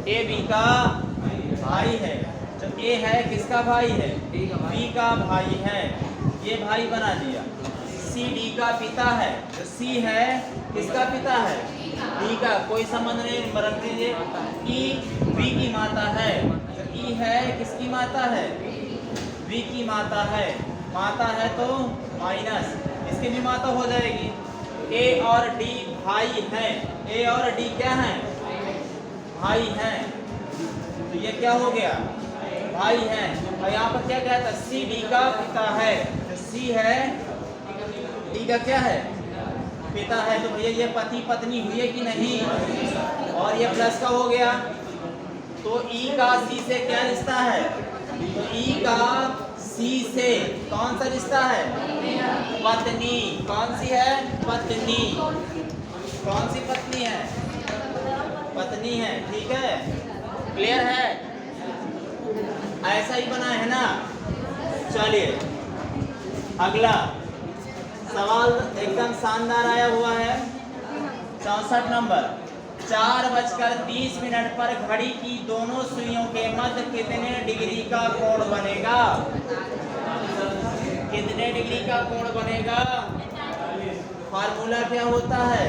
AB का भाई है। जो A है किसका भाई है? B का भाई है, ये भाई बना दिया। CD का पिता है, जो C है किसका पिता है? D का। कोई संबंध नहीं रख दीजिए। E B की माता है, जो E है किसकी माता है? V की माता है। माता है तो माइनस, इसकी भी माता हो जाएगी। A और D भाई हैं, A और D क्या हैं? भाई हैं। तो ये क्या हो गया? भाई हैं। और यहाँ पर क्या कहता है? C D का पिता है, तो C है D का क्या है? पिता है। तो भैया ये पति पत्नी हुए कि नहीं? और ये प्लस का हो गया। तो E का C से क्या रिश्ता है? तो E का C से कौन सा रिश्ता है? पत्नी। कौन सी है? पत्नी। कौन सी पत्नी है? पत्नी है, ठीक है, क्लियर है? ऐसा ही बना है ना। चलिए अगला सवाल एकदम शानदार आया हुआ है, 64 नंबर। 4:30 पर घड़ी की दोनों सुइयों के मध्य कितने डिग्री का कोण बनेगा? कितने डिग्री का कोण बनेगा? फार्मूला क्या होता है?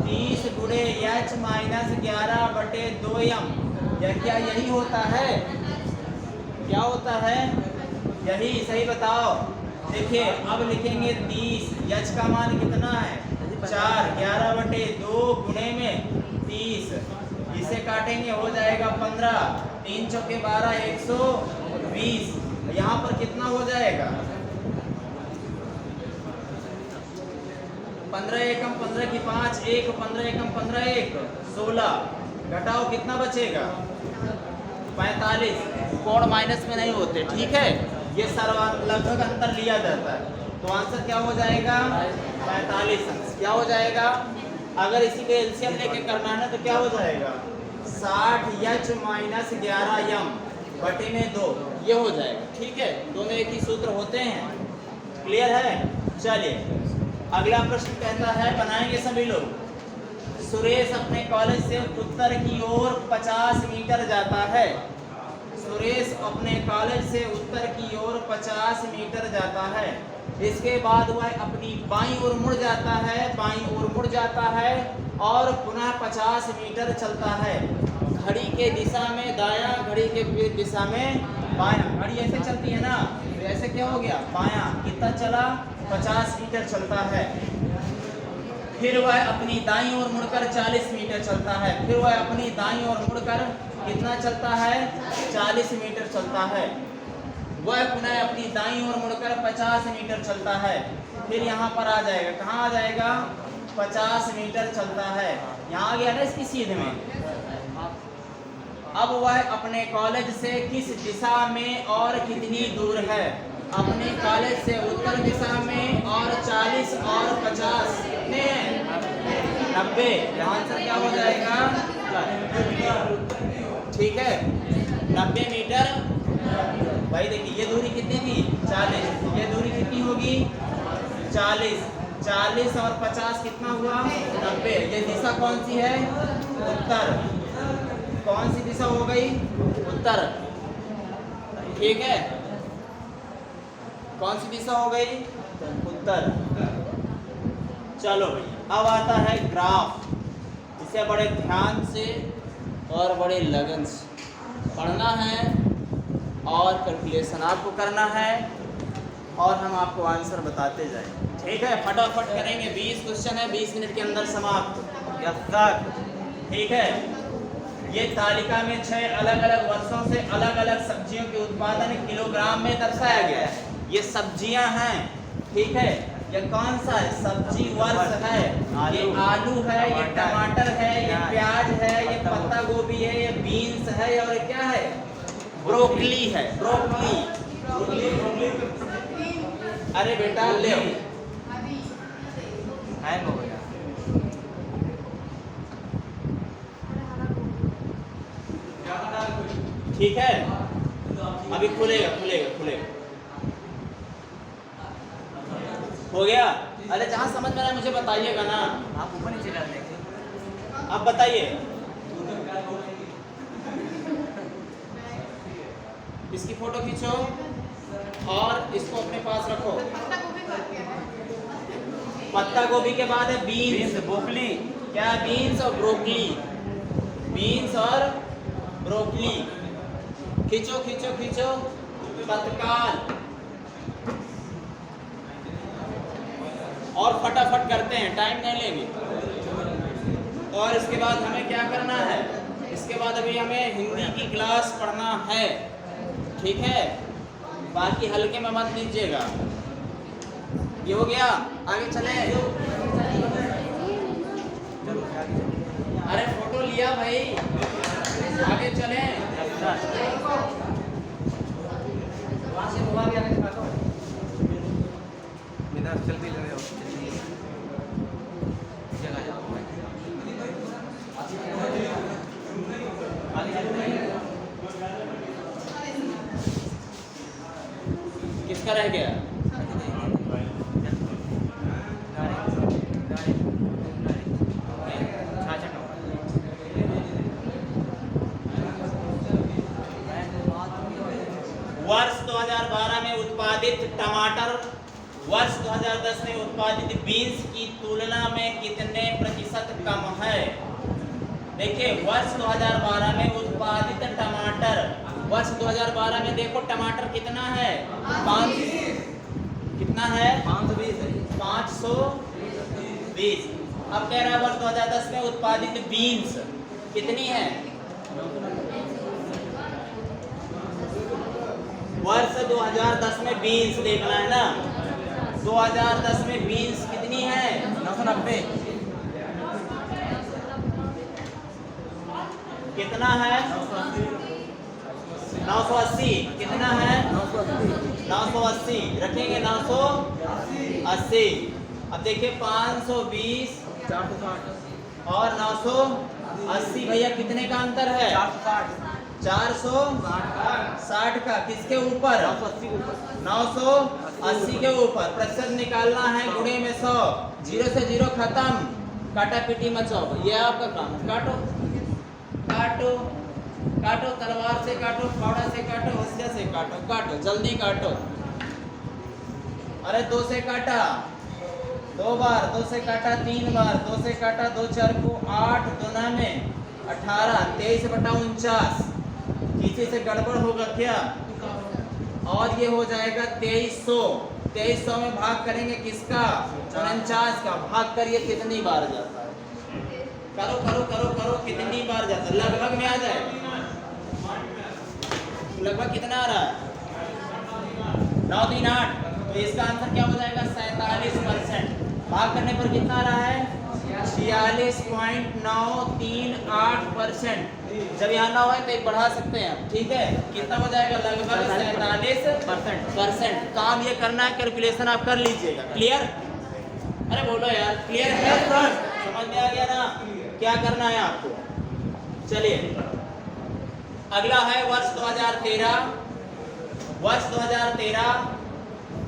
30 गुणे h माइनस 11/2m। या क्या यही होता है? क्या होता है? यही, सही बताओ। देखिए अब लिखेंगे 30, h का मान कितना है? 4, 11/2 गुणे में 30, इसे काटेंगे हो जाएगा 15, 3 चौके 12, 120। यहाँ पर कितना हो जाएगा? 15 एकम 15 की 5, 1 15 एकम 15 1 16, घटाओ कितना बचेगा? 45। कोण माइनस में नहीं होते, ठीक है, ये लगभग अंतर लिया जाता है। तो आंसर क्या हो जाएगा? 45 अंश। क्या हो जाएगा? अगर इसी के एलसीएम लेके करना है तो क्या हो जाएगा? 60h माइनस 11m बटे में 2, ये हो जाएगा, ठीक है। दोनों एक ही सूत्र होते हैं, क्लियर है? चलिए अगला प्रश्न कहता है, बनाएंगे सभी लोग। सुरेश अपने कॉलेज से उत्तर की ओर 50 मीटर जाता है। सुरेश अपने कॉलेज से उत्तर की ओर 50 मीटर जाता है। इसके बाद वह अपनी बाईं ओर मुड़ जाता है, बाईं ओर मुड़ जाता है और पुनः 50 मीटर चलता है। घड़ी के दिशा में दायां, घड़ी के विपरीत दिशा में बायां। घड़ी ऐसे चलती है ना, तो ऐसे क्या हो गया? बायां। कितना चला? 50 मीटर चलता है। फिर वह अपनी दाईं ओर मुड़कर 40 मीटर चलता है। फिर वह अपनी दाईं ओर मुड़कर कितना चलता है? 40 मीटर चलता है। वह पुनः अपनी दाईं ओर मुड़कर 50 मीटर चलता है। फिर यहाँ पर आ जाएगा, कहाँ आ जाएगा? 50 मीटर चलता है, यहाँ आ गया ना इसकी सीध में। अब वह अपने कॉलेज से किस दिशा में और कितनी दूर है? अपने कॉलेज से उत्तर दिशा में और 40 और 50 में 90। आंसर क्या हो जाएगा? ठीक है, 90 मीटर। भाई देखिए ये दूरी कितनी थी? 40। ये दूरी कितनी होगी? 40। 40 और 50 कितना हुआ? 90। ये दिशा कौन सी है? उत्तर। कौन सी दिशा हो गई? उत्तर, ठीक है। कौन सी दिशा हो गई? उत्तर। चलो भाई अब आता है ग्राफ। इसे बड़े ध्यान से और बड़े लगन से पढ़ना है और कैलकुलेशन आपको करना है और हम आपको आंसर बताते जाएं, ठीक है। फटाफट करेंगे, 20 क्वेश्चन है, 20 मिनट के अंदर समाप्त या तक, ठीक है। ये तालिका में 6 अलग अलग वर्षों से अलग अलग सब्जियों के उत्पादन किलोग्राम में दर्शाया गया है। ये सब्जियां हैं, ठीक है। ये कौन सा है? सब्जी वर्ष है। ये आलू है, ये टमाटर है, ये प्याज है, ये पत्ता गोभी है, ये बीन्स है और ये क्या है? ब्रोकली है। ब्रोकली। अरे बेटा ले हैंग हो गया। ठीक है, अभी खुलेगा। हो गया? अरे जहाँ समझ में आए मुझे बताइएगा ना। आप ऊपर नीचे कर देंगे। अब बताइए, इसकी फोटो खींचो और इसको अपने पास रखो। पत्ता गोभी के बाद है बीन्स, ब्रोकली। क्या? बीन्स और ब्रोकली। बीन्स और ब्रोकली। खींचो तत्काल। और फटाफट करते हैं, टाइम नहीं लेंगे। और इसके बाद हमें क्या करना है? इसके बाद अभी हमें हिंदी की क्लास पढ़ना है, ठीक है। बाकी हल्के में मत लीजिएगा। ये हो गया, आगे चले। अरे फोटो लिया भाई, आगे चले। वहाँ से मोबाइल आने के बाद चल भी लगे हो। किसका रह गया? वर्ष 2012 में उत्पादित टमाटर वर्ष 2010 में उत्पादित बीन्स की तुलना में कितने प्रतिशत कम है? देखिए वर्ष 2012 में उत्पादित टमाटर वर्ष 2012 में देखो टमाटर कितना है? 5 कितना है? 520। अब कह रहा है वर्ष 2010 में उत्पादित बीन्स कितनी है? वर्ष 2010 में बीन्स देखना है ना। 2010 में बीन्स कितनी है? 990। कितना है? 980। कितना है? 980 रखेंगे 980। अब देखिए 520 460 और 980 भैया कितने का अंतर है? 460 का किसके ऊपर? 980 के ऊपर। प्रतिशत निकालना है गुणे में 100। 0 से 0 खत्म, काटा पीटी मचाओ। ये आपका काम है। काटो काटो काटो, तलवार से काटो, फावड़ा से काटो, हंसिया से काटो, काटो जल्दी काटो। अरे 2 से काटा 2 बार, 2 से काटा 3 बार, 2 से काटा 2 4 को 8, 2 9 में 18, 23/49। किसी से गड़बड़ होगा क्या? और ये हो जाएगा 2300। 2300 में भाग करेंगे किसका? 49 का। भाग करिए कितनी बार जाता है? करो करो करो करो, कितनी बार जाता है? लगभग में आ जाएगा। लगभग कितना आ रहा है? 9 3 8। तो इसका आंसर क्या हो जाएगा? 47%। भाग करने पर कितना आ रहा है? 46.938%। जब यहाँ ना हो तो एक बढ़ा सकते हैं आप, ठीक है? कितना हो जाएगा? लगभग 47%। काम ये करना है, कैलकुलेशन आप कर लीजिएगा। क्लियर? अरे बोलो यार, क्लियर है? समझ में आ गया ना क्या करना है आपको? चलिए अगला है वर्ष 2013। वर्ष 2013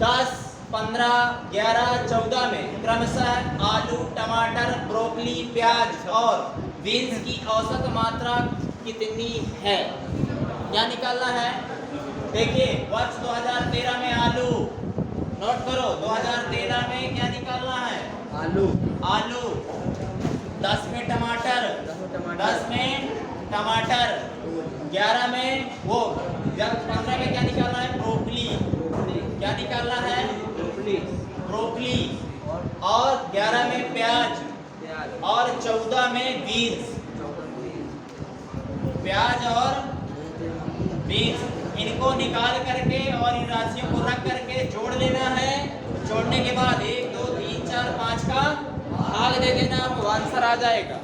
10, 15, 11, 14 में क्रमशः आलू, टमाटर, ब्रोकली, प्याज और बीन्स की औसत मात्रा कितनी है? क्या निकालना है? देखिए वर्ष 2013 में आलू, नोट करो 2013 में क्या निकालना है? आलू 10 में टमाटर, 10 में टमाटर, 11 में वो 15 में क्या निकालना है? ब्रोकली। क्या निकालना है? ब्रोकली। और 11 में प्याज और 14 में बीन्स। प्याज और बीन्स इनको निकाल करके और इन राशियों को रख करके जोड़ लेना है। जोड़ने के बाद 1 2 3 4 5 का भाग दे देना, वो आंसर आ जाएगा।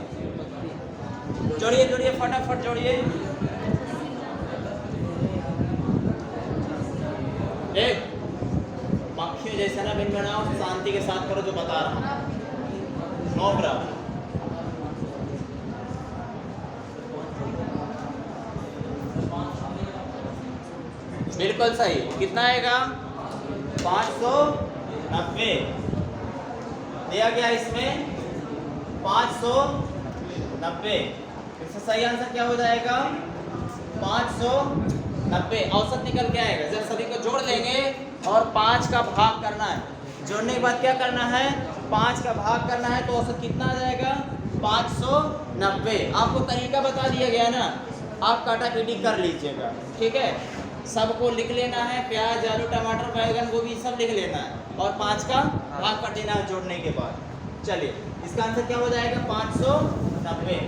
जोड़िए जोड़िए फटाफट जोड़िए। एक मक्खियों जैसा ना बिन बनाओ, शांति के साथ करो जो बता रहा हूँ। No problem. बिल्कुल सही। कितना आएगा? 590 दिया गया इसमें 590। इसका सही आंसर क्या हो जाएगा? 590। औसत निकल के आएगा जब सभी को जोड़ लेंगे और 5 का भाग करना है। जोड़ने के बाद क्या करना है? 5 का भाग करना है तो औसत कितना आ जाएगा? 590। आपको तरीका बता दिया गया ना, आप काटा पीटी कर लीजिएगा, ठीक है? सबको लिख लेना है, प्याज, आलू, टमाटर, बैंगन, गोभी सब लिख लेना है और 5 का भाग कर देना है जोड़ने के बाद। चलिए इसका आंसर क्या हो जाएगा? 590।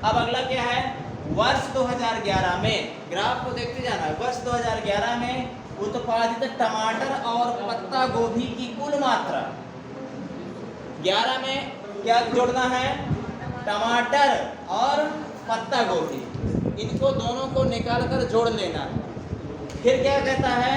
अब अगला क्या है? वर्ष 2011 में, ग्राफ को देखते जाना है। वर्ष 2011 में उत्पादित टमाटर और पत्ता गोभी की कुल मात्रा। 11 में क्या जोड़ना है? टमाटर और पत्ता गोभी, इनको दोनों को निकाल कर जोड़ लेना है। फिर क्या कहता है?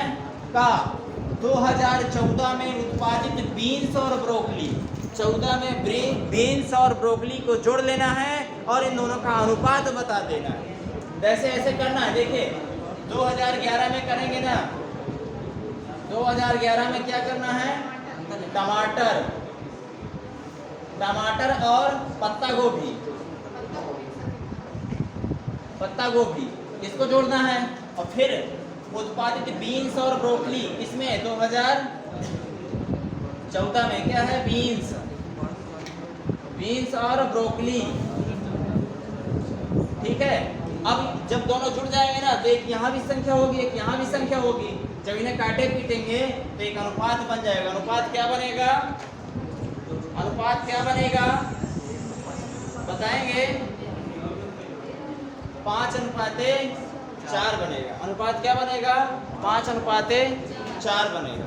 2014 में उत्पादित बीन्स और ब्रोकली। 14 में बीन्स और ब्रोकली को जोड़ लेना है और इन दोनों का अनुपात बता देना है। जैसे ऐसे करना है, देखिए 2011 में करेंगे ना 2011 में क्या करना है? टमाटर, टमाटर और पत्ता गोभी, पत्ता गोभी इसको जोड़ना है। और फिर उत्पादित बीन्स और ब्रोकली, इसमें 2014 में क्या है? बीन्स, बीन्स और ब्रोकली, ठीक है। अब जब दोनों जुड़ जाएंगे ना, तो एक यहाँ भी संख्या होगी, एक यहाँ भी संख्या होगी। जब इन्हें काटे पीटेंगे तो एक अनुपात बन जाएगा। अनुपात क्या बनेगा? अनुपात क्या बनेगा बताएंगे? 5:4 बनेगा। अनुपात क्या बनेगा? 5:4 बनेगा।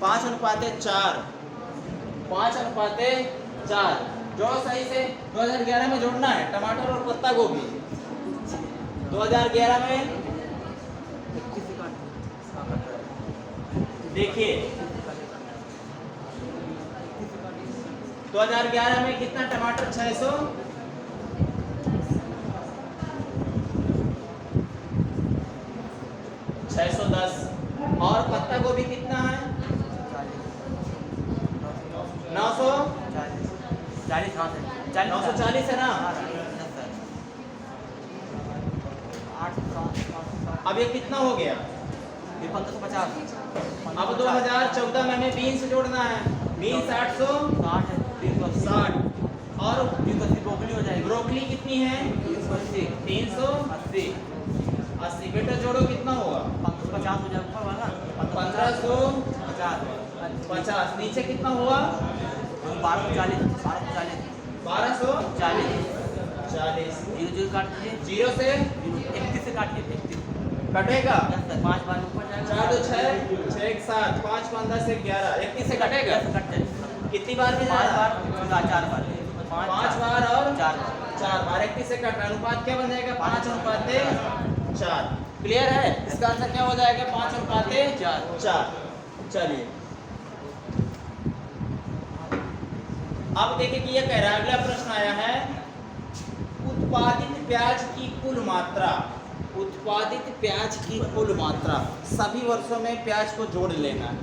5:4, 5:4 जो सही से 2011 में जोड़ना है टमाटर और पत्ता गोभी। 2011 में देखिए 2011 में कितना टमाटर? 610 और पत्ता गोभी कितना है? 940 है ना। अब ये कितना हो गया? 1550। अब 2014 में हमें बीन्स जोड़ना है। बीन्स 860 और ब्रोकली हो जाएगी। ब्रोकली कितनी है? 380। बेटा जोड़ो कितना होगा? 550 हो जाएगा ऊपर वाला। 1550। नीचे कितना हुआ? 1240। 1240। 0 काट दीजिए। 0 से 31 से काटिए। 31 कटेगा। 5 बार ऊपर जाएगा। 4 2 6 6 1 7 5 5 10 11 31 से कटेगा। कट जाएगा। कितनी बार में 5 जाएगा? बार 4 बार। 5 बार और 4 बार। 4 बार 31 से कट। अनुपात क्या बन जाएगा? 5:4। क्लियर है? इसका आंसर क्या हो जाएगा? 5:4। चलिए अब देखिए कि ये कह रहा है, अगला प्रश्न आया है उत्पादित प्याज की कुल मात्रा। उत्पादित प्याज की कुल मात्रा, सभी वर्षों में प्याज को जोड़ लेना है।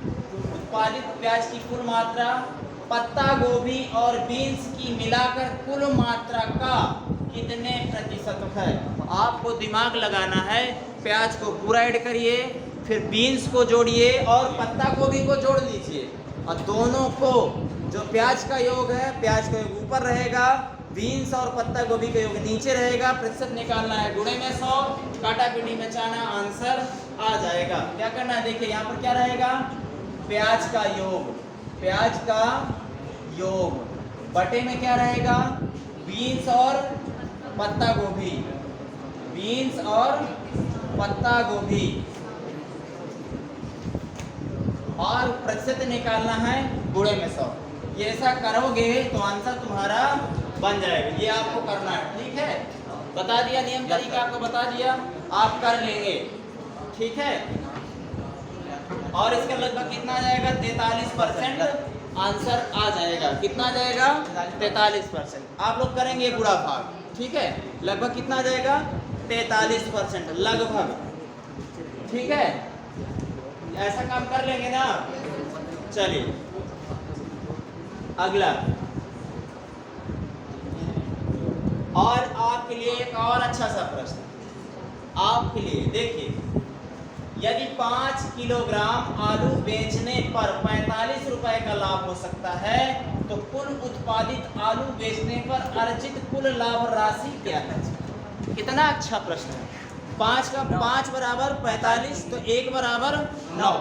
उत्पादित प्याज की कुल मात्रा पत्ता गोभी और बीन्स की मिलाकर कुल मात्रा का कितने प्रतिशत है? आपको दिमाग लगाना है। प्याज को पूरा ऐड करिए, फिर बीन्स को जोड़िए और पत्ता गोभी को जोड़ लीजिए और दोनों को, जो प्याज का योग है, प्याज का योग ऊपर रहेगा, बीन्स और पत्ता गोभी का योग नीचे रहेगा। प्रतिशत निकालना है। गुणे में 100, काटा पीटी में चाना, आंसर आ जाएगा। क्या करना है? देखिए यहाँ पर क्या रहेगा? प्याज का योग, प्याज का योग बटे में क्या रहेगा? बीन्स और पत्ता गोभी, बीन्स और पत्ता गोभी, और प्रतिशत निकालना है गुणे में 100। ये ऐसा करोगे तो आंसर तुम्हारा बन जाएगा। ये आपको करना है, ठीक है? बता दिया नियम तरीका, आपको बता दिया, आप कर लेंगे, ठीक है? और इसका लगभग कितना आ जाएगा? 43% आंसर आ जाएगा। कितना आ जाएगा? 43%। आप लोग करेंगे गुणा भाग, ठीक है? लगभग कितना आ जाएगा? 43% लगभग, ठीक है? ऐसा काम कर लेंगे ना। चलिए अगला, और आपके लिए एक और अच्छा सा प्रश्न आपके लिए। देखिए, यदि 5 किलोग्राम आलू बेचने पर 45 रुपए का लाभ हो सकता है, तो कुल उत्पादित आलू बेचने पर अर्जित कुल लाभ राशि क्या है? कितना अच्छा प्रश्न है। 5 का 5 बराबर 45, तो 1 बराबर 9।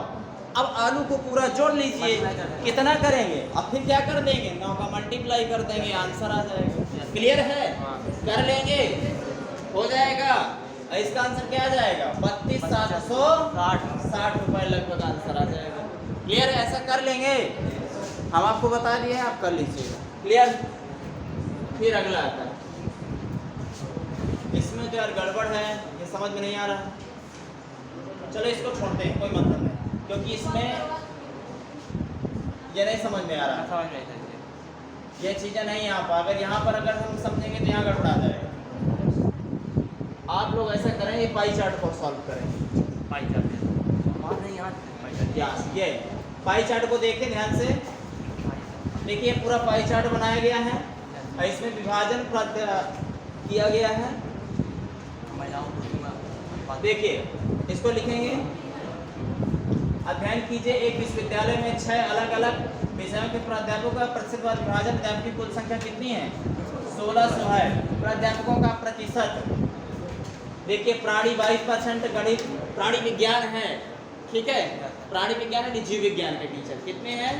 अब आलू को पूरा जोड़ लीजिए, कितना करेंगे? अब फिर क्या कर देंगे? 9 का मल्टीप्लाई कर देंगे, आंसर आ जाएगा। क्लियर है? कर लेंगे, हो जाएगा। इसका आंसर क्या आ जाएगा? 32,760 रुपए लगभग आंसर आ जाएगा। क्लियर है? ऐसा कर लेंगे, हम आपको बता दिए हैं, आप कर लीजिएगा। क्लियर? फिर अगला आता है, इसमें तो यार गड़बड़ है, ये समझ में नहीं आ रहा। चलो इसको छोड़ते हैं, कोई मतलब नहीं, क्योंकि इसमें ये नहीं समझ में आ रहा। ये चीज़ें नहीं यहाँ पर, अगर यहाँ पर अगर हम समझेंगे तो यहाँ गड़बड़ा जाएगा। आप लोग ऐसा करें, ये पाई चार्ट को सॉल्व करें। पाई चार्ट तृतीयांश। ये पाई चार्ट को देखें ध्यान से, देखिए पूरा पाई चार्ट बनाया गया है और इसमें विभाजन किया गया है। महिलाओं को अनुपात। देखिए इसको लिखेंगे, अध्ययन कीजिए एक विश्वविद्यालय में 6 अलग अलग विषयों के प्राध्यापकों का प्रतिशतवार विभाजन, अध्यापकों की कुल संख्या कितनी है? 1600 है। प्राध्यापकों का प्रतिशत देखिए, प्राणी 22%, गणित प्राणी विज्ञान है, ठीक है, प्राणी विज्ञान है, जीव विज्ञान के टीचर कितने हैं?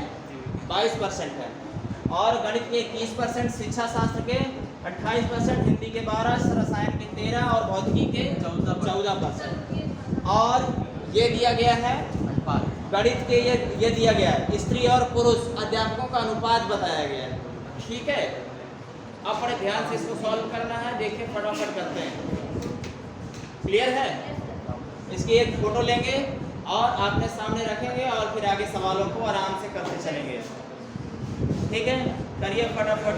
22% है। और गणित के 21%, शिक्षा शास्त्र के 28%, हिंदी के 12%, रसायन के 13% और भौतिकी के 14%। और ये दिया गया है अनुपात। गणित के ये दिया गया है स्त्री और पुरुष अध्यापकों का अनुपात बताया गया है, ठीक है। अब बड़े ध्यान से इसको सॉल्व करना है, देखिए फटाफट करते हैं। क्लियर है? इसकी एक फोटो लेंगे और आपने सामने रखेंगे और फिर आगे सवालों को आराम से करते चलेंगे, ठीक है। करिए फटाफट।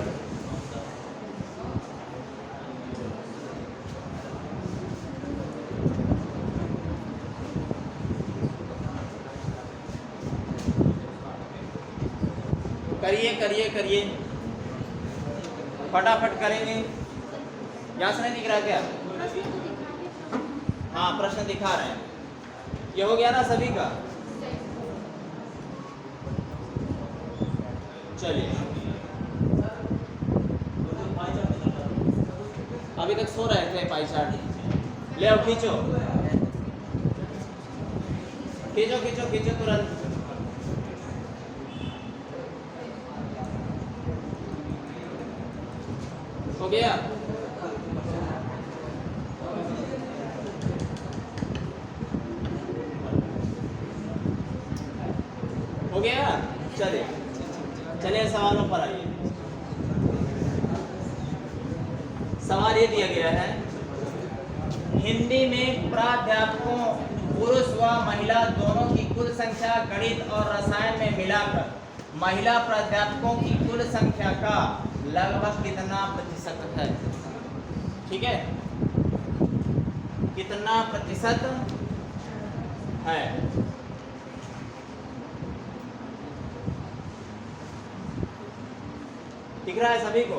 करिए करिए करिए, फटाफट करेंगे। यहाँ से नहीं दिख रहा क्या? हाँ, प्रश्न दिखा रहे हैं। ये हो गया ना सभी का? चलिए, अभी तक सो रहे थे पाई चार्ट। ले आओ, खींचो खींचो खींचो खींचो तुरंत। हो गया? हो गया? चलिए चलिए सवालों पर आइए। सवाल ये दिया गया है, हिंदी में प्राध्यापकों पुरुष व महिला दोनों की कुल संख्या गणित और रसायन में मिलाकर महिला प्राध्यापकों की कुल संख्या का लगभग कितना प्रतिशत है? ठीक है, कितना प्रतिशत है? दिख रहा है सभी को?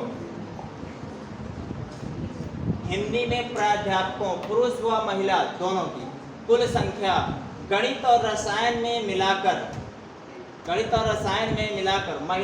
हिंदी में प्राध्यापकों पुरुष व महिला दोनों की कुल संख्या गणित और रसायन में मिलाकर महिला